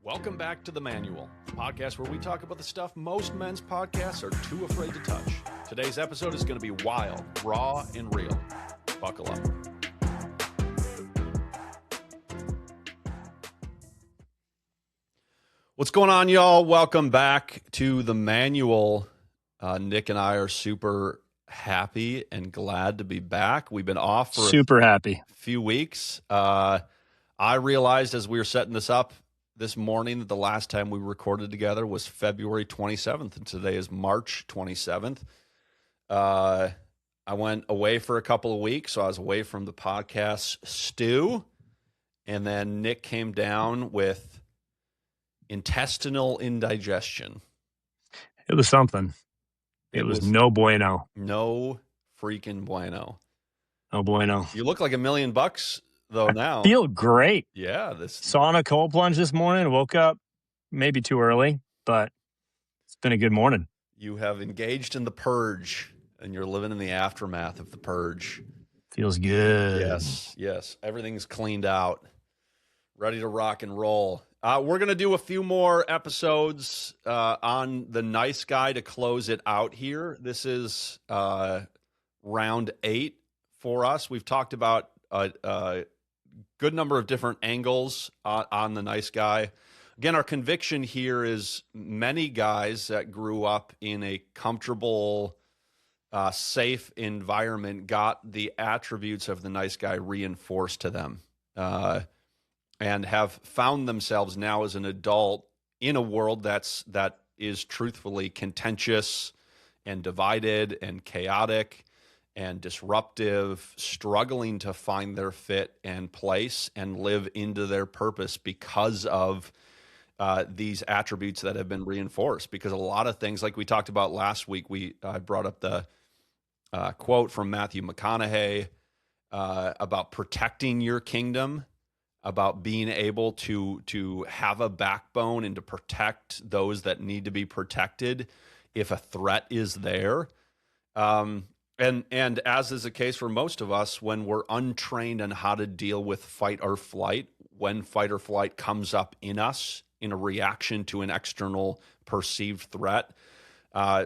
Welcome back to The Manual, the podcast where we talk about the stuff most men's podcasts are too afraid to touch. Today's episode is going to be wild, raw, and real. Buckle up. What's going on, y'all? Welcome back to The Manual. Nick and I are super happy and glad to be back. We've been off for a few weeks. I realized as we were setting this up this morning that the last time we recorded together was February 27th, and today is March 27th. I went away for a couple of weeks, so I was away from the podcast stew, and then Nick came down with intestinal indigestion. It was something. It was no bueno. No freaking bueno. No bueno. You look like $1 million though now. Feel great. Yeah. Sauna cold plunge this morning. Woke up maybe too early, but it's been a good morning. You have engaged in the purge, and you're living in the aftermath of the purge. Feels good. Yes. Everything's cleaned out. Ready to rock and roll. We're going to do a few more episodes on the nice guy to close it out here. This is round 8 for us. We've talked about a good number of different angles on the nice guy. Again, our conviction here is many guys that grew up in a comfortable, safe environment got the attributes of the nice guy reinforced to them. And have found themselves now as an adult in a world that is truthfully contentious and divided and chaotic and disruptive, struggling to find their fit and place and live into their purpose because of these attributes that have been reinforced. Because a lot of things, like we talked about last week, I brought up the quote from Matthew McConaughey about protecting your kingdom, about being able to have a backbone and to protect those that need to be protected if a threat is there. And as is the case for most of us, when we're untrained on how to deal with fight or flight, when fight or flight comes up in us in a reaction to an external perceived threat,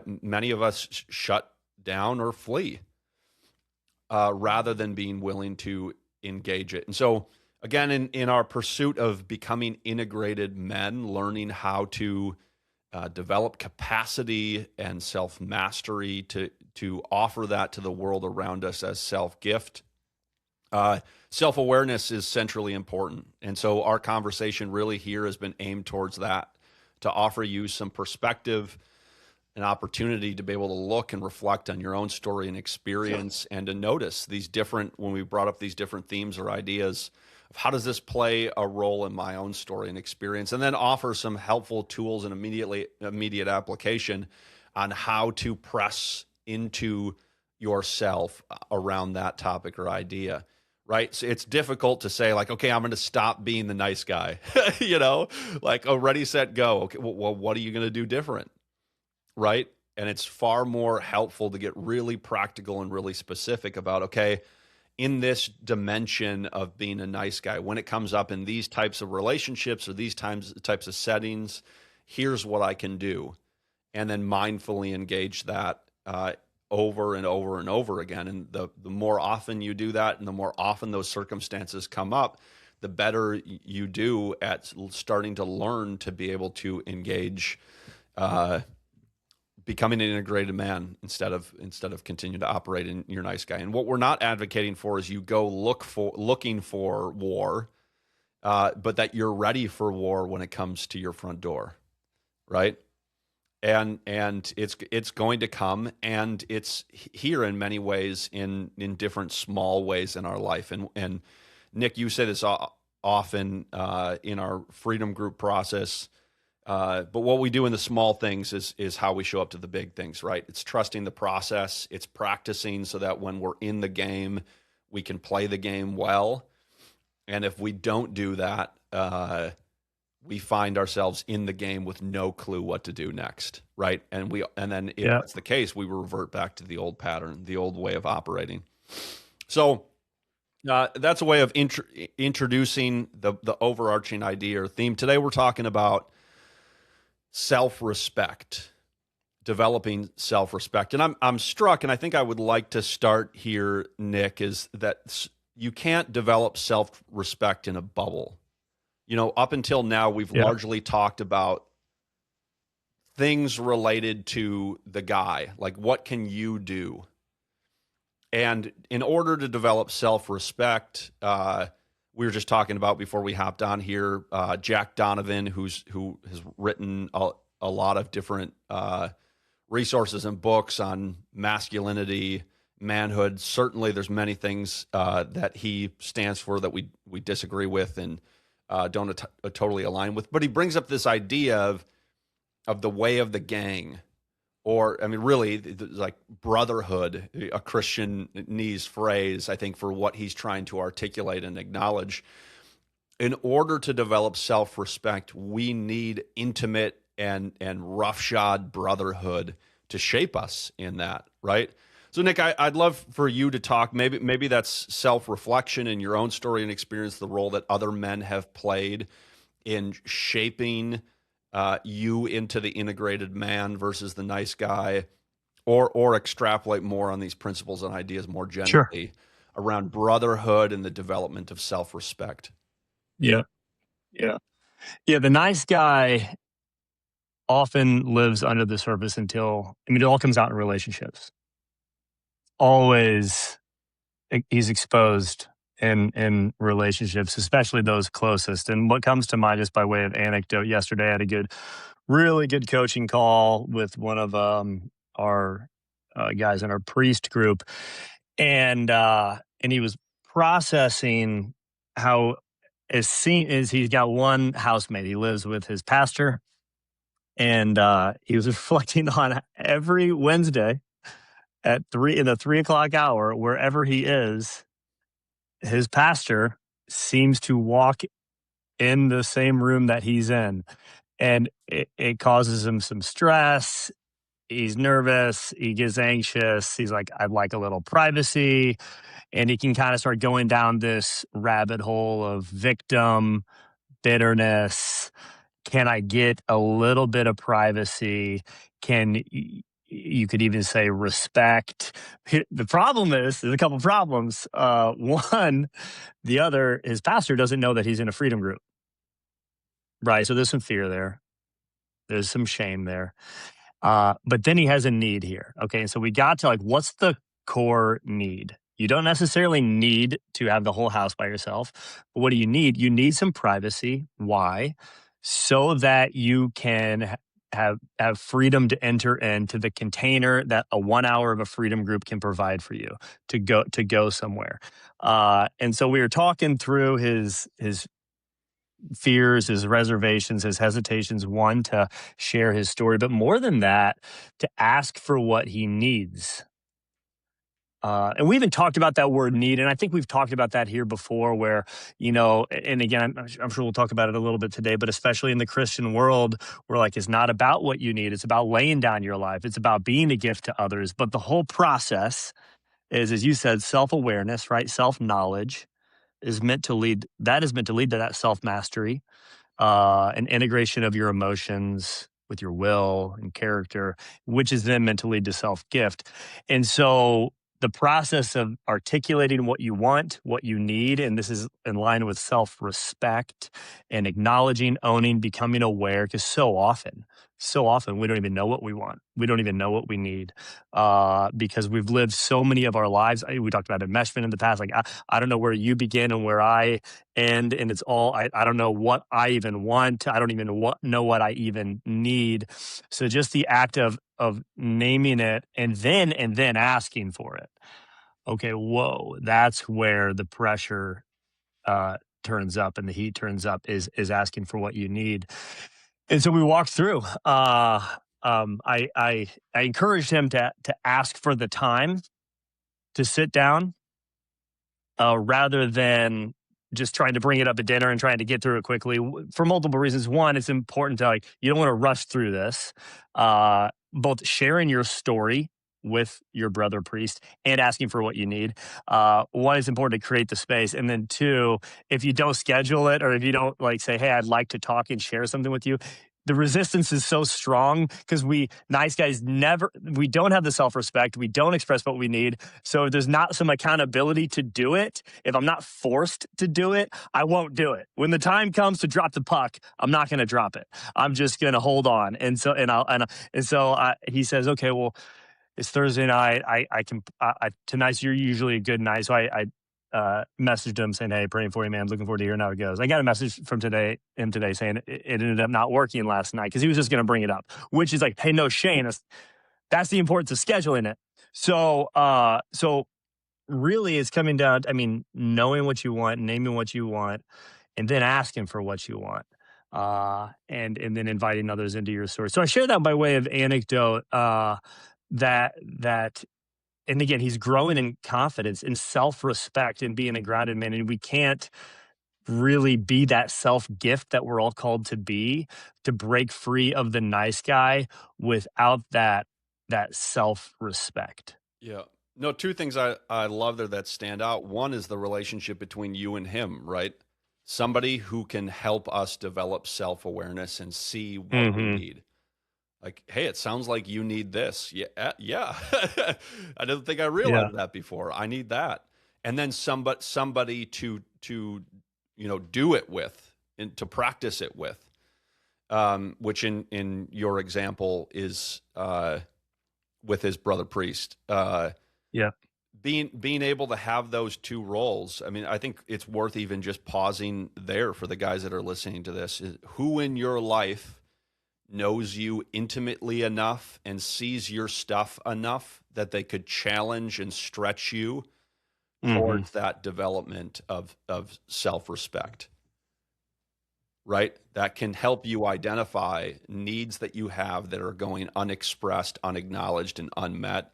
many of us shut down or flee rather than being willing to engage it. And so, again, in our pursuit of becoming integrated men, learning how to develop capacity and self-mastery to offer that to the world around us as self-gift, self-awareness is centrally important. And so our conversation really here has been aimed towards that, to offer you some perspective, an opportunity to be able to look and reflect on your own story and experience, and to notice these different, when we brought up these different themes or ideas, how does this play a role in my own story and experience, and then offer some helpful tools and immediate application on how to press into yourself around that topic or idea, right? So it's difficult to say, like, okay, I'm going to stop being the nice guy, like, oh, ready, set, go. Okay, well, what are you going to do different, right? And it's far more helpful to get really practical and really specific about, okay, in this dimension of being a nice guy, when it comes up in these types of relationships or these types of settings, here's what I can do. And then mindfully engage that over and over and over again. And the more often you do that, and the more often those circumstances come up, the better you do at starting to learn to be able to engage becoming an integrated man instead of continue to operate in your nice guy. And what we're not advocating for is you go looking for war, but that you're ready for war when it comes to your front door, right? And it's going to come, and it's here in many ways, in different small ways in our life. And Nick, you say this often in our freedom group process. But what we do in the small things is how we show up to the big things, right? It's trusting the process. It's practicing so that when we're in the game, we can play the game well. And if we don't do that, we find ourselves in the game with no clue what to do next, right? And then if that's the case, we revert back to the old pattern, the old way of operating. So That's a way of introducing the overarching idea or theme. Today we're talking about self-respect, developing self-respect. And I'm struck, and I think I would like to start here, Nick, is that you can't develop self-respect in a bubble. Up until now, we've Yeah, largely talked about things related to the guy, like what can you do? And in order to develop self-respect, we were just talking about before we hopped on here, Jack Donovan, who has written a lot of different resources and books on masculinity, manhood. Certainly, there's many things that he stands for that we disagree with and don't totally align with. But he brings up this idea of the way of the gang, or I mean, really, like brotherhood, a Christianese phrase, I think, for what he's trying to articulate and acknowledge. In order to develop self-respect, we need intimate and roughshod brotherhood to shape us in that, right? So, Nick, I'd love for you to talk. Maybe that's self-reflection in your own story and experience, the role that other men have played in shaping you into the integrated man versus the nice guy, or extrapolate more on these principles and ideas more sure. generally around brotherhood and the development of self-respect. Yeah, yeah, yeah. The nice guy often lives under the surface until, I mean, it all comes out in relationships. Always, he's exposed in relationships, especially those closest. And what comes to mind, just by way of anecdote, yesterday I had really good coaching call with one of our guys in our priest group, and he was processing how, as seen as he's got one housemate, he lives with his pastor, and he was reflecting on every Wednesday at 3 in the 3 o'clock hour, wherever he is, his pastor seems to walk in the same room that he's in, and it causes him some stress. He's nervous, he gets anxious, he's like, "I'd like a little privacy," and he can kinda start going down this rabbit hole of victim, bitterness. Can I get a little bit of privacy? Can you could even say respect. The problem is, there's a couple problems. One, his pastor doesn't know that he's in a freedom group, right? So there's some fear there. There's some shame there. But then he has a need here. Okay. And so we got to, like, what's the core need? You don't necessarily need to have the whole house by yourself. But what do you need? You need some privacy. Why? So that you can have freedom to enter into the container that a 1 hour of a freedom group can provide for you to go somewhere. And so we were talking through his fears, his reservations, his hesitations, one, to share his story, but more than that, to ask for what he needs. And we even talked about that word need. And I think we've talked about that here before, where, and again, I'm sure we'll talk about it a little bit today, but especially in the Christian world, we're like, it's not about what you need. It's about laying down your life. It's about being a gift to others. But the whole process is, as you said, self awareness, right? Self knowledge is meant to lead to that self mastery, an integration of your emotions with your will and character, which is then meant to lead to self gift. And so the process of articulating what you want, what you need, and this is in line with self respect and acknowledging, owning, becoming aware, because so often we don't even know what we want. We don't even know what we need, because we've lived so many of our lives. We talked about enmeshment in the past. Like, I don't know where you begin and where I end, and it's all, I don't know what I even want. I don't even know what I even need. So just the act of naming it and then asking for it. Okay, whoa, that's where the pressure turns up and the heat turns up, is asking for what you need. And so we walked through. I encouraged him to ask for the time to sit down, rather than just trying to bring it up at dinner and trying to get through it quickly, for multiple reasons. One, it's important to, like, you don't want to rush through this. Both sharing your story. with your brother priest and asking for what you need. One, it's important to create the space. And then two, if you don't schedule it, or if you don't like say, hey, I'd like to talk and share something with you, the resistance is so strong because we nice guys we don't have the self-respect. We don't express what we need. So if there's not some accountability to do it, if I'm not forced to do it, I won't do it. When the time comes to drop the puck, I'm not going to drop it. I'm just going to hold on. And so, he says, okay, well, it's Thursday night. Tonight's you're usually a good night. So I messaged him saying, hey, praying for you, man. Looking forward to hearing how it goes. I got a message from him today saying it ended up not working last night because he was just going to bring it up, which is like, hey, no, Shane, that's the importance of scheduling it. So really it's coming down to, knowing what you want, naming what you want, and then asking for what you want. And then inviting others into your story. So I share that by way of anecdote, that and again, he's growing in confidence and self-respect and being a grounded man. And we can't really be that self-gift that we're all called to be, to break free of the nice guy without that self-respect. Yeah. No, two things I love there that stand out. One is the relationship between you and him, right? Somebody who can help us develop self-awareness and see what we need. Like, hey, it sounds like you need this. Yeah, yeah. I didn't think I realized that before. I need that. And then somebody to do it with and to practice it with, which in your example is with his brother priest. Being able to have those two roles. I mean, I think it's worth even just pausing there for the guys that are listening to this. Is who in your life knows you intimately enough and sees your stuff enough that they could challenge and stretch you towards that development of self-respect, right? That can help you identify needs that you have that are going unexpressed, unacknowledged, and unmet,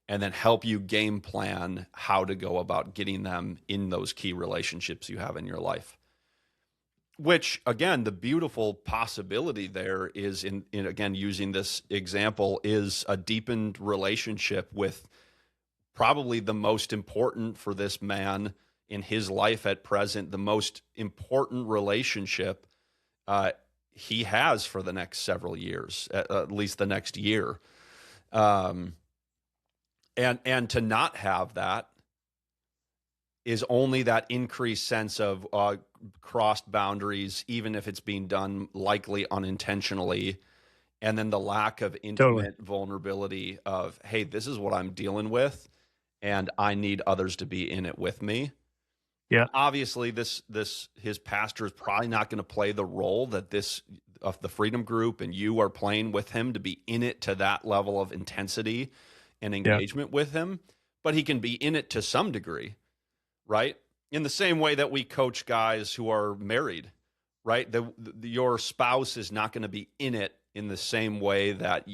and then help you game plan how to go about getting them in those key relationships you have in your life. Which, again, the beautiful possibility there is in again, using this example, is a deepened relationship with probably the most important for this man in his life at present, the most important relationship he has for the next several years, at least the next year. And to not have that is only that increased sense of crossed boundaries, even if it's being done likely unintentionally. And then the lack of intimate vulnerability of, hey, this is what I'm dealing with, and I need others to be in it with me. Yeah. Obviously, his pastor is probably not going to play the role that of the Freedom Group and you are playing with him to be in it to that level of intensity and engagement with him, but he can be in it to some degree, right? In the same way that we coach guys who are married, right? Your spouse is not going to be in it in the same way that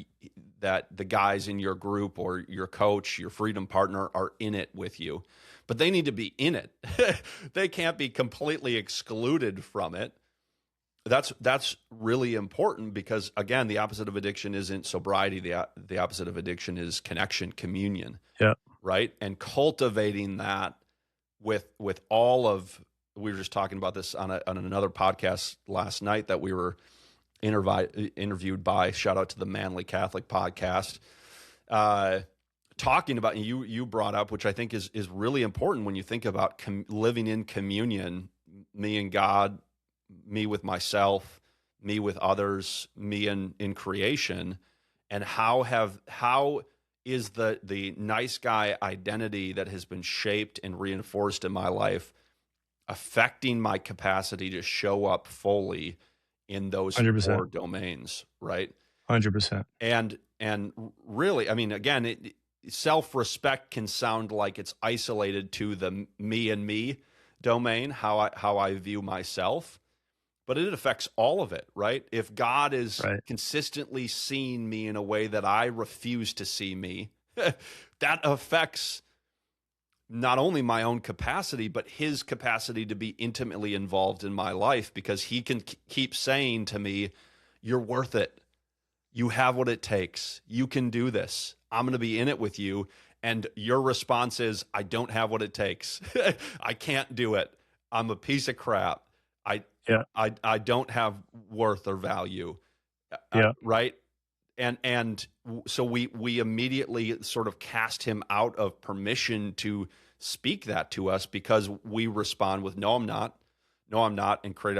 the guys in your group or your coach, your freedom partner, are in it with you. But they need to be in it. They can't be completely excluded from it. That's really important because, again, the opposite of addiction isn't sobriety. The opposite of addiction is connection, communion. Yeah. Right? And cultivating that with all of, we were just talking about this on another podcast last night that we were interviewed by, shout out to the Manly Catholic podcast, talking about, and you brought up, which I think is really important when you think about living in communion, me and God, me with myself, me with others, me in creation, and how is the nice guy identity that has been shaped and reinforced in my life affecting my capacity to show up fully in those 100%. four domains, right? 100%. And really, I mean, again, self-respect can sound like it's isolated to the me and me domain, how I view myself, but it affects all of it, right? If God is consistently seeing me in a way that I refuse to see me, that affects not only my own capacity, but his capacity to be intimately involved in my life, because he can keep saying to me, you're worth it. You have what it takes. You can do this. I'm going to be in it with you. And your response is, I don't have what it takes. I can't do it. I'm a piece of crap. I, Yeah. I don't have worth or value. Yeah. Right. And so we immediately sort of cast him out of permission to speak that to us, because we respond with, no, I'm not. No, I'm not, and create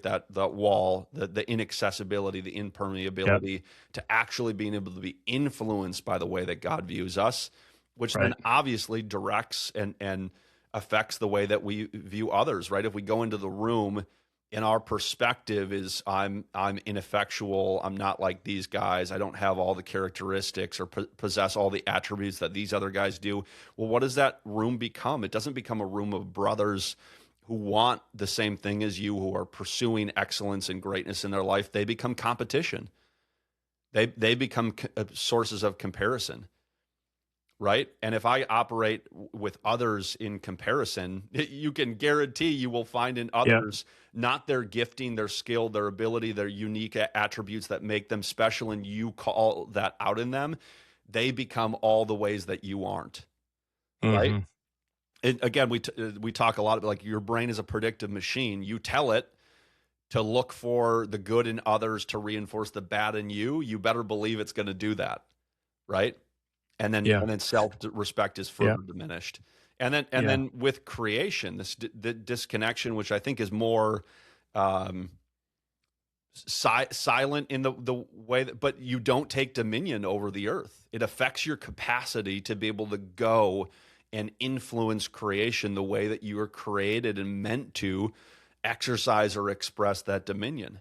that wall, the inaccessibility, the Yeah. impermeability to actually being able to be influenced by the way that God views us, which then Right. obviously directs and affects the way that we view others. Right? If we go into the room and our perspective is, I'm ineffectual, I'm not like these guys, I don't have all the characteristics or possess all the attributes that these other guys do. Well, what does that room become? It doesn't become a room of brothers who want the same thing as you, who are pursuing excellence and greatness in their life. They become competition. They become sources of comparison, right? And if I operate with others in comparison, you can guarantee you will find in Yeah. others not their gifting, their skill, their ability, their unique attributes that make them special, and you call that out in them. They become all the ways that you aren't, right? Hmm. Again, we talk a lot about, like, your brain is a predictive machine. You tell it to look for the good in others to reinforce the bad in you. You better believe it's going to do that, right? Yeah. And then self-respect is Yeah. further diminished. And Yeah. then with creation, the disconnection, which I think is more um, silent in the way that, but you don't take dominion over the earth. It affects your capacity to be able to go and influence creation the way that you were created and meant to exercise or express that dominion,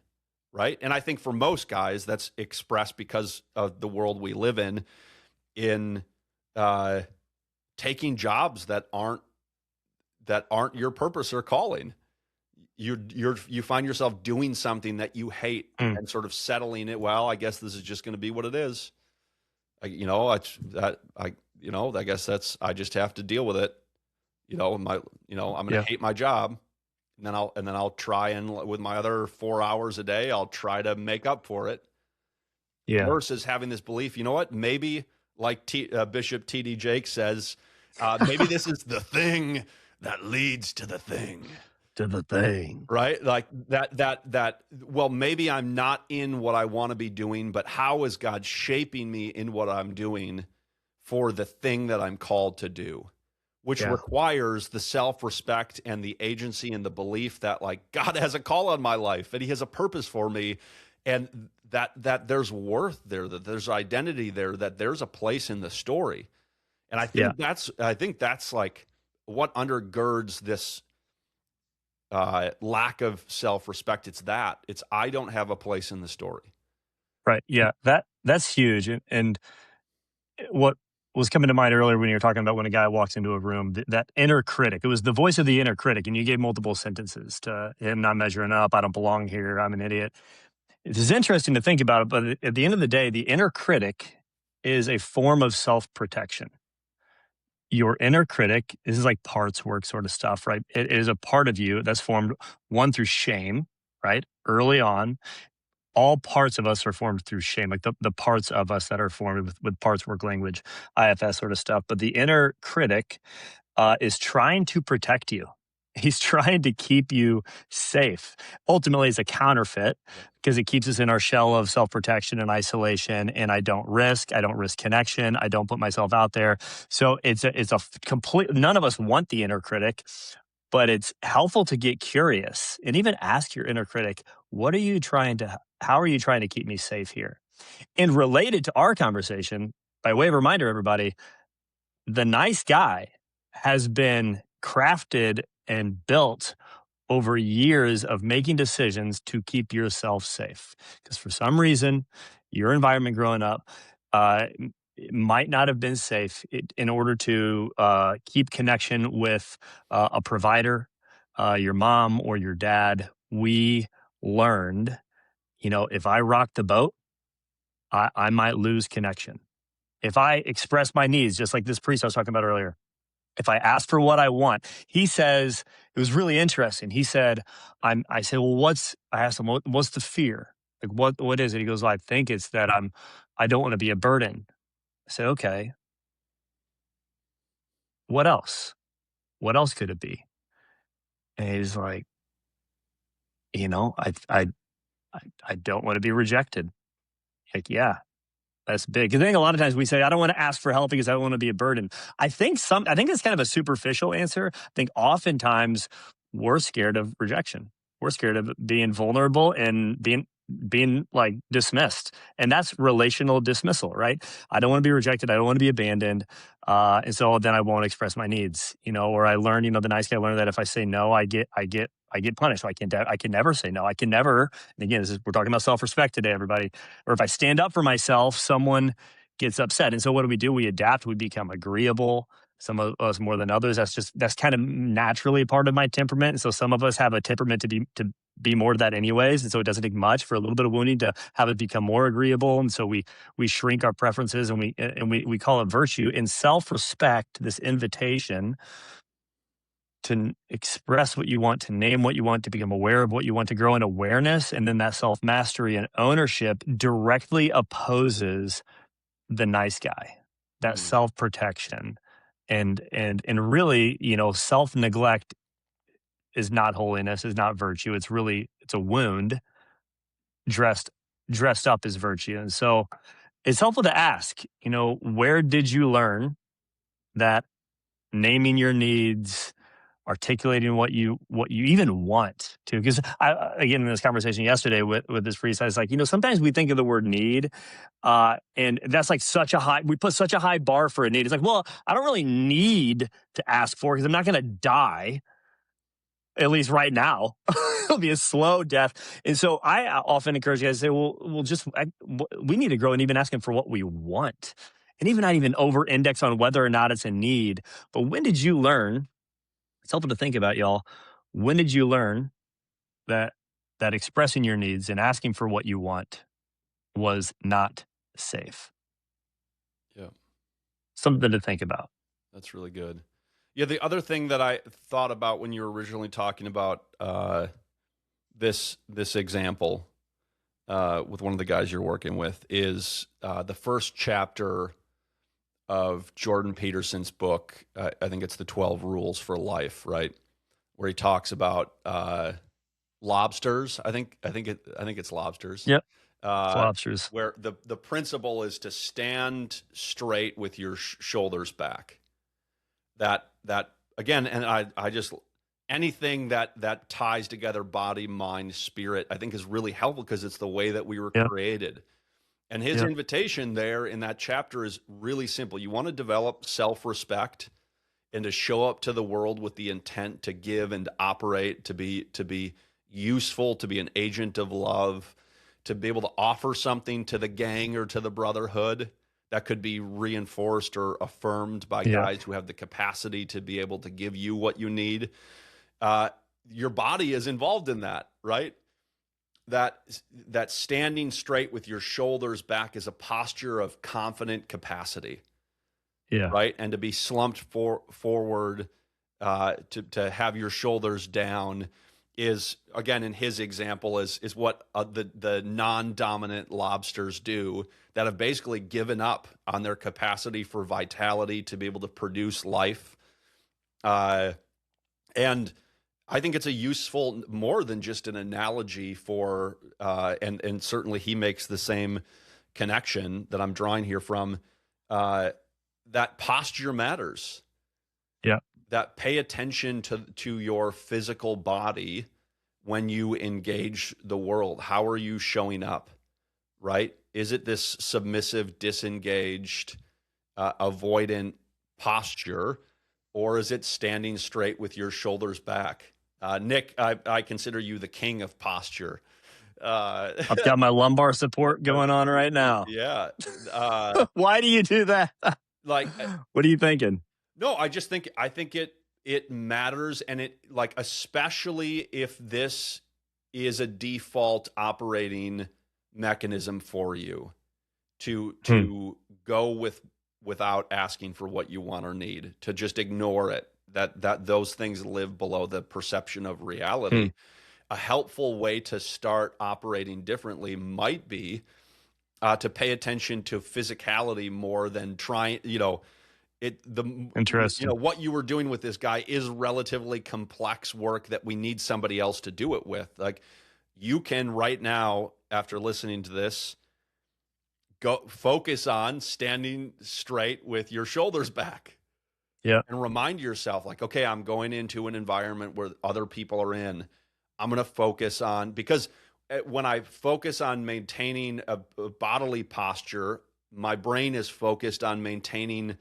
right? And I think for most guys, that's expressed because of the world we live in uh, taking jobs that aren't your purpose or calling. You find yourself doing something that you hate Mm. and sort of settling it. Well, I guess this is just going to be what it is. I guess I just have to deal with it. I'm going to Yeah. hate my job, and then I'll try, and with my other 4 hours a day, I'll try to make up for it. Yeah. Versus having this belief, you know what? Maybe, like Bishop T.D. Jakes says, maybe this is the thing that leads to the thing. To the thing. Right? Like well, maybe I'm not in what I want to be doing, but how is God shaping me in what I'm doing for the thing that I'm called to do? Which Yeah. requires the self-respect and the agency and the belief that, like, God has a call on my life and he has a purpose for me, and that there's worth there, that there's identity there, that there's a place in the story. And Yeah. I think that's like what undergirds this lack of self-respect. It's I don't have a place in the story. Right. Yeah. That's huge. And what was coming to mind earlier when you were talking about when a guy walks into a room, that inner critic, it was the voice of the inner critic. And you gave multiple sentences to him: not measuring up, I don't belong here, I'm an idiot. It is interesting to think about it, but at the end of the day, the inner critic is a form of self-protection. Your inner critic, this is like parts work sort of stuff, right? It is a part of you that's formed, one, through shame, right? Early on, all parts of us are formed through shame, like the parts of us that are formed with parts work language, IFS sort of stuff. But the inner critic is trying to protect you. He's trying to keep you safe. Ultimately, it's a counterfeit Yep. because it keeps us in our shell of self protection and isolation. And I don't risk. I don't risk connection. I don't put myself out there. So it's a complete. None of us want the inner critic, but it's helpful to get curious and even ask your inner critic, "What are you trying to? How are you trying to keep me safe here?" And related to our conversation, by way of reminder, everybody, the nice guy has been crafted and built over years of making decisions to keep yourself safe. Because for some reason, your environment growing up it might not have been safe in order to keep connection with a provider, your mom or your dad. We learned, if I rock the boat, I might lose connection. If I express my needs, just like this priest I was talking about earlier, if I ask for what I want, he says, it was really interesting. He said, I said, well, I asked him, what's the fear? Like, what is it? He goes, "Well, I think it's that I don't want to be a burden." I said, "Okay, what else? What else could it be?" And he's like, "You know, I don't want to be rejected." Like, yeah, that's big. 'Cause I think a lot of times we say, "I don't want to ask for help because I don't want to be a burden." I think it's kind of a superficial answer. I think oftentimes we're scared of rejection. We're scared of being vulnerable and being like dismissed. And that's relational dismissal, right? I don't want to be rejected. I don't want to be abandoned. And so then I won't express my needs, or I learn, the nice guy learned that if I say no, I get punished. So I can never say no. I can never, and again, we're talking about self-respect today, everybody. Or if I stand up for myself, someone gets upset. And so what do? We adapt, we become agreeable. Some of us more than others. That's kind of naturally part of my temperament. And so some of us have a temperament to be more of that anyways. And so it doesn't take much for a little bit of wounding to have it become more agreeable. And so we shrink our preferences and we call it virtue. In self-respect, this invitation to express what you want, to name what you want, to become aware of what you want, to grow in awareness, and then that self mastery and ownership directly opposes the nice guy, that Mm, self protection, and really, self neglect is not holiness, is not virtue. It's a wound dressed dressed up as virtue, and so it's helpful to ask, where did you learn that naming your needs, articulating what you even want to, because again, in this conversation yesterday with this priest, I was like, sometimes we think of the word need, and that's like we put such a high bar for a need. It's like, well, I don't really need to ask for because I'm not going to die, at least right now. It'll be a slow death. And so I often encourage guys to say, well, we need to grow and even asking for what we want, and even not even over index on whether or not it's a need. But when did you learn? It's helpful to think about, y'all. When did you learn that expressing your needs and asking for what you want was not safe? yeah, Something to think about. that's really good. Yeah, the other thing that I thought about when you were originally talking about this example with one of the guys you're working with is the first chapter of Jordan Peterson's book. I think it's the 12 Rules for Life, right? Where he talks about lobsters. I think it's lobsters. Yep. Uh, Lobsters. where the principle is to stand straight with your shoulders back. That again, and I just anything that ties together body, mind, spirit, I think is really helpful because it's the way that we were Yep. created. And his Yep. invitation there in that chapter is really simple. You want to develop self-respect and to show up to the world with the intent to give and to operate, to be useful, to be an agent of love, to be able to offer something to the gang or to the brotherhood that could be reinforced or affirmed by Yep. guys who have the capacity to be able to give you what you need. Uh, your body is involved in that, right? that that standing straight with your shoulders back is a posture of confident capacity, Yeah. right? And to be slumped forward, to have your shoulders down is, again, in his example, is what the non-dominant lobsters do that have basically given up on their capacity for vitality to be able to produce life. Uh, and I think it's a useful, more than just an analogy for, and certainly he makes the same connection that I'm drawing here from, uh, that posture matters. Yep. That pay attention to your physical body when you engage the world. How are you showing up? Right? Is it this submissive, disengaged, avoidant posture, or is it standing straight with your shoulders back? Nick, I consider you the king of posture. I've got my lumbar support going on right now. Yeah. Uh, Why do you do that? like, What are you thinking? no, I think it matters, and it, like, especially if this is a default operating mechanism for you to Hmm. go without asking for what you want or need, to just ignore it, that those things live below the perception of Hmm. reality. a helpful way to start operating differently might be to pay attention to physicality more than trying, Interesting. what you were doing with this guy is relatively complex work that we need somebody else to do it with. Like, you can right now, after listening to this, go focus on standing straight with your shoulders back Yeah. and remind yourself, like, okay, I'm going into an environment where other people are in. I'm going to focus on, because when I focus on maintaining a bodily posture, my brain is focused on maintaining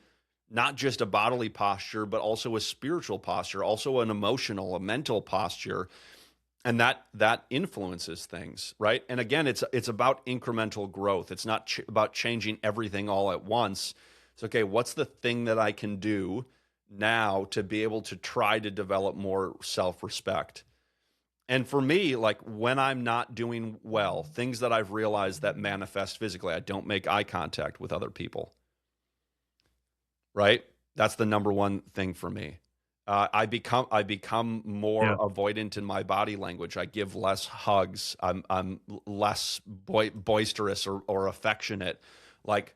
not just a bodily posture, but also a spiritual posture, also an emotional, a mental posture. And that influences things, right? And again, it's about incremental growth. It's not about changing everything all at once. It's okay, what's the thing that I can do now to be able to try to develop more self-respect? And for me, like, when I'm not doing well, things that I've realized that manifest physically, I don't make eye contact with other people, right? That's the number one thing for me. I become more Yeah. avoidant in my body language. I give less hugs. I'm less boisterous or affectionate. Like,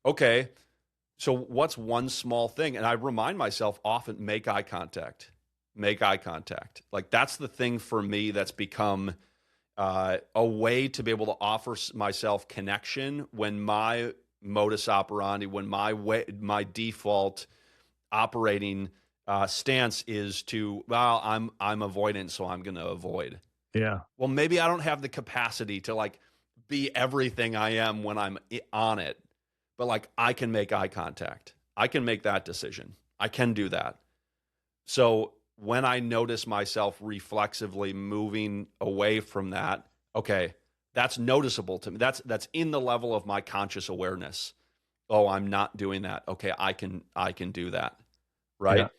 okay, so what's one small thing? And I remind myself often, make eye contact. Make eye contact. Like, that's the thing for me that's become a way to be able to offer myself connection when my modus operandi, when my default operating stance is to, well, I'm avoidant, so I'm going to avoid. Yeah. Well, maybe I don't have the capacity to, like, be everything I am when I'm on it, but, like, I can make eye contact. I can make that decision. I can do that. So when I notice myself reflexively moving away from that, okay, that's noticeable to me. That's in the level of my conscious awareness. Oh, I'm not doing that. Okay, I can do that. Yeah. Right.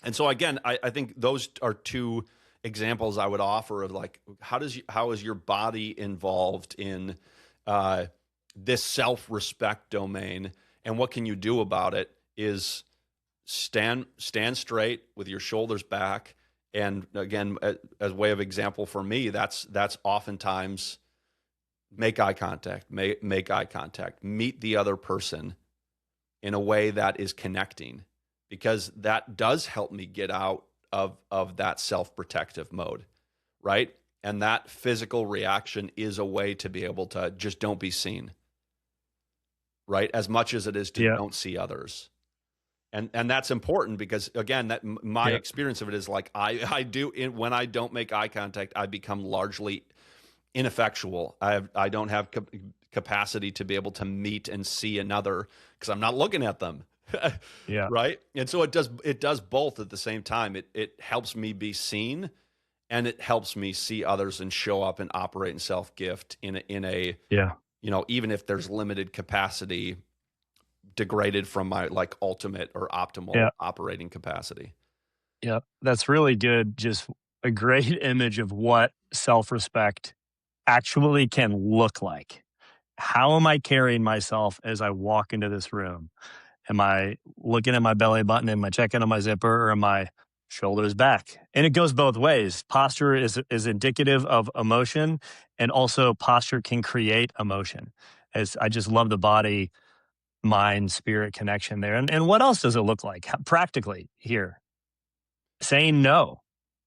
And so again, I think those are two examples I would offer of, like, how is your body involved in uh, this self-respect domain, and what can you do about it? Is stand straight with your shoulders back, and again, as way of example for me, that's oftentimes make eye contact, make eye contact, meet the other person in a way that is connecting, because that does help me get out of that self-protective mode, right? And that physical reaction is a way to be able to just don't be seen, right? As much as it is to Yeah. don't see others. And that's important, because again, that my Yeah. experience of it is, like, I do when I don't make eye contact, I become largely ineffectual. I don't have capacity to be able to meet and see another, because I'm not looking at them. Yeah. Right? And so it does both at the same time. It helps me be seen, and it helps me see others and show up and operate in self-gift in a Yeah. even if there's limited capacity, degraded from my, like, ultimate or optimal Yeah. operating capacity. Yeah. That's really good. Just a great image of what self-respect actually can look like. How am I carrying myself as I walk into this room? Am I looking at my belly button? Am I checking on my zipper, or am I shoulders back? And it goes both ways. Posture is indicative of emotion, and also posture can create emotion. As I just love the body, mind, spirit connection there. And what else does it look like practically here? Saying no,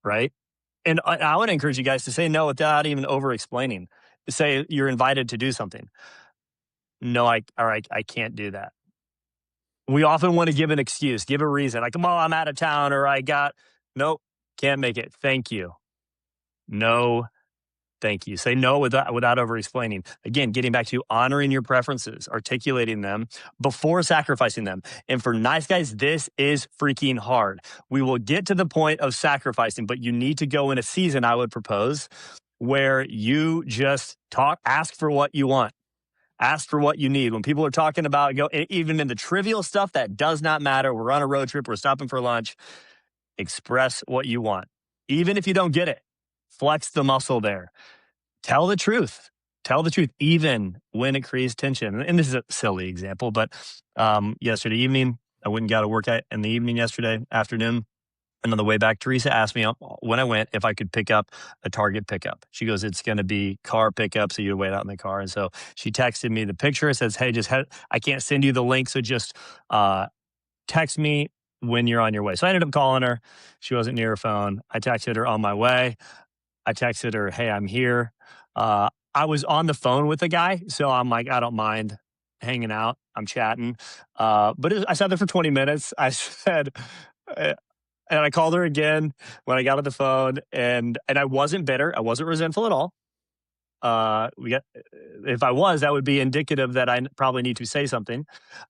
right? And I would encourage you guys to say no without even over explaining. Say you're invited to do something. No, I can't do that. We often want to give an excuse, give a reason, like, well, I'm out of town, or nope, can't make it. Thank you. No, thank you. Say no without over explaining. Again, getting back to honoring your preferences, articulating them before sacrificing them. And for nice guys, this is freaking hard. We will get to the point of sacrificing, but you need to go in a season, I would propose, where you just ask for what you want. Ask for what you need. When people are talking about even in the trivial stuff that does not matter, we're on a road trip, we're stopping for lunch, express what you want. Even if you don't get it, flex the muscle there. Tell the truth. Tell the truth, even when it creates tension. And this is a silly example, but yesterday evening, I went and got a workout in the evening yesterday afternoon. And on the way back, Teresa asked me when I went if I could pick up a Target pickup. She goes, "It's going to be car pickup, so you wait out in the car." And so she texted me the picture. It says, "Hey, I can't send you the link, so just uh, text me when you're on your way." So I ended up calling her. She wasn't near her phone. I texted her on my way. I texted her, "Hey, I'm here." I was on the phone with the guy, so I'm like, I don't mind hanging out. I'm chatting. I sat there for 20 minutes. I said, uh, and I called her again when I got on the phone, and I wasn't bitter. I wasn't resentful at all. We got If I was, that would be indicative that I probably need to say something.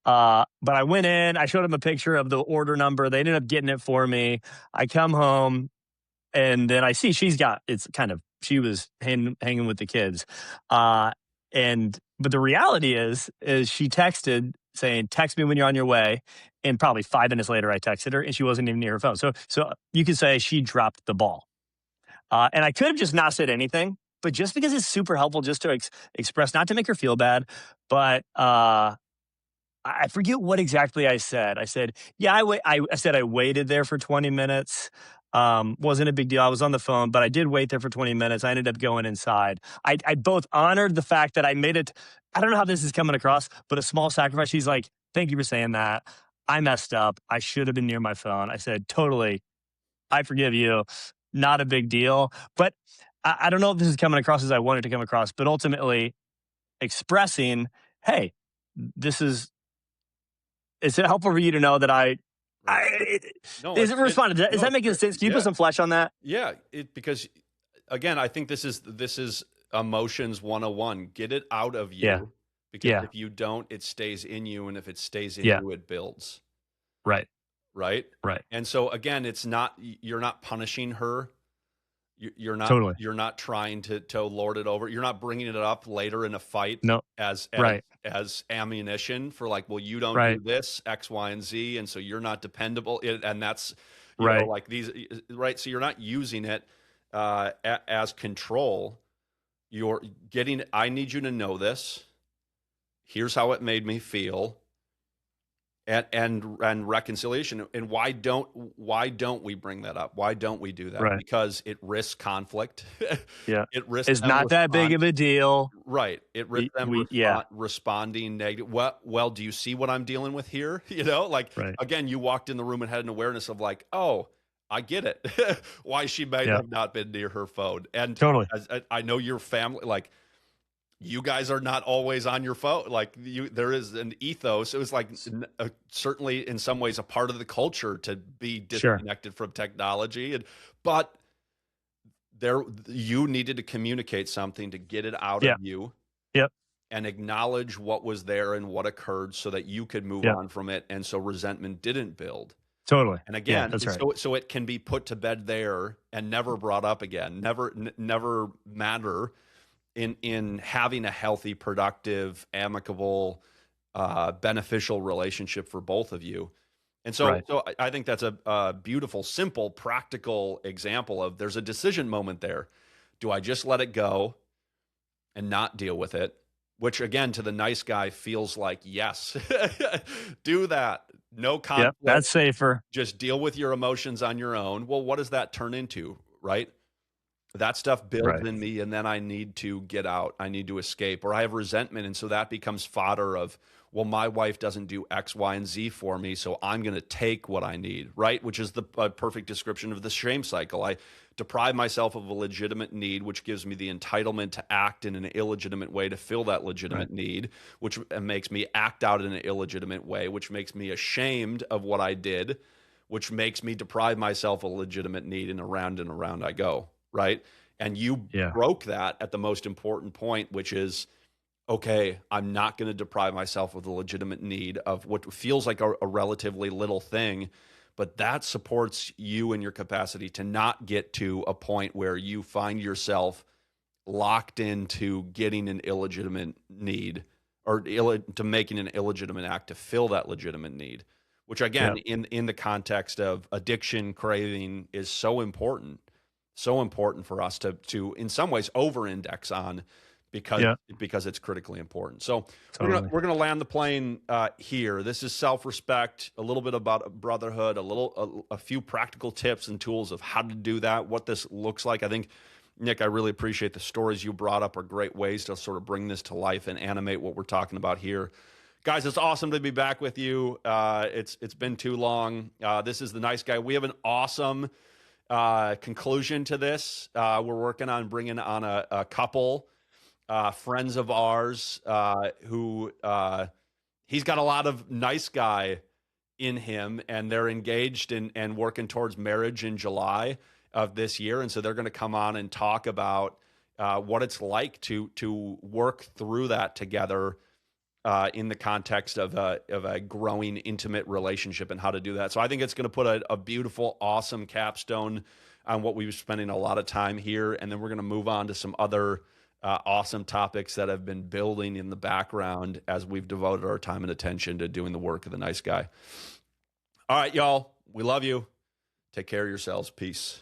But I went in, I showed him a picture of the order number. They ended up getting it for me. I come home, and then I see she was hanging with the kids. Uh, but the reality is she texted saying, "Text me when you're on your way." And probably 5 minutes later, I texted her, and she wasn't even near her phone. So you could say she dropped the ball. And I could have just not said anything, but just because it's super helpful just to express, not to make her feel bad, but I forget what exactly I said. I said, "Yeah, I said I waited there for 20 minutes. Wasn't a big deal. I was on the phone, but I did wait there for 20 minutes. I ended up going inside." I both honored the fact that I made it. I don't know how this is coming across, but a small sacrifice. She's like, "Thank you for saying that. I messed up. I should have been near my phone." I said, "Totally. I forgive you. Not a big deal." But I don't know if this is coming across as I wanted to come across, but ultimately expressing, "Hey, this is it helpful for you to know that Right. No, is it responded? Is no, that it's making great. sense? Can you put Yeah. some flesh on that?" Yeah. Because again, I think this is emotions 101. Get it out of Yeah. you, because Yeah. if you don't, it stays in you. And if it stays in Yeah. you, it builds. Right. Right. Right. And so again, you're not punishing her. You're not Totally. trying to lord it over. You're not bringing it up later in a fight No. as Right. ammunition for like, well, you don't do Right. this X, Y, and Z, and so you're not dependable. And that's Right. like these, right. So you're not using it as control. You're getting. I need you to know this. Here's how it made me feel. And reconciliation. And why don't we bring that up? Why don't we do that? Right. Because it risks conflict. Yeah. It risks It's them not that big respond of a deal. right. It risks them Yeah. responding negative. Well, do you see what I'm dealing with here? Like Right. again, you walked in the room and had an awareness of like, oh, I get it. Why she might Yeah. have not been near her phone. And Totally. as I know your family, like you guys are not always on your phone. Like there is an ethos. It was like certainly in some ways a part of the culture to be Sure. disconnected from technology, but there you needed to communicate something to get it out of Yeah. you Yep. and acknowledge what was there and what occurred so that you could move Yep. on from it, and so resentment didn't build. Totally. And Yeah. again, That's right. so it can be put to bed there and never brought up again. Never matter in having a healthy, productive, amicable, beneficial relationship for both of you. And so, Right. I think that's a beautiful, simple, practical example of there's a decision moment there. Do I just let it go and not deal with it? Which again, to the nice guy feels like, yes, do that. No Yep. conflict. That's safer. Just deal with your emotions on your own. Well, what does that turn into? Right. That stuff builds Right. in me, and then I need to get out. I need to escape, or I have resentment. And so that becomes fodder of, well, my wife doesn't do X, Y, and Z for me, so I'm going to take what I need, right? Which is the perfect description of the shame cycle. I deprive myself of a legitimate need, which gives me the entitlement to act in an illegitimate way to fill that Right. legitimate need, which makes me act out in an illegitimate way, which makes me ashamed of what I did, which makes me deprive myself of a legitimate need, and around I go, right? And you Yeah. broke that at the most important point, which is, okay, I'm not going to deprive myself of the legitimate need of what feels like a relatively little thing, but that supports you and your capacity to not get to a point where you find yourself locked into getting an illegitimate need, or to making an illegitimate act to fill that legitimate need, which again, Yep. in the context of addiction, craving, is so important for us to in some ways over index on, because Yeah, because it's critically important. So totally. we're gonna land the plane here. This is self-respect, a little bit about brotherhood, a few practical tips and tools of how to do that, what this looks like. I think, Nick, I really appreciate the stories you brought up are great ways to sort of bring this to life and animate what we're talking about here. Guys, it's awesome to be back with you. It's been too long. This is the nice guy. We have an awesome conclusion to this. We're working on bringing on a couple friends of ours who he's got a lot of nice guy in him, and they're engaged and working towards marriage in July of this year. And so they're going to come on and talk about what it's like to work through that together in the context of a growing intimate relationship and how to do that. So I think it's going to put a beautiful, awesome capstone on what we've spending a lot of time here. And then we're going to move on to some other awesome topics that have been building in the background as we've devoted our time and attention to doing the work of the nice guy. All right, y'all. We love you. Take care of yourselves. Peace.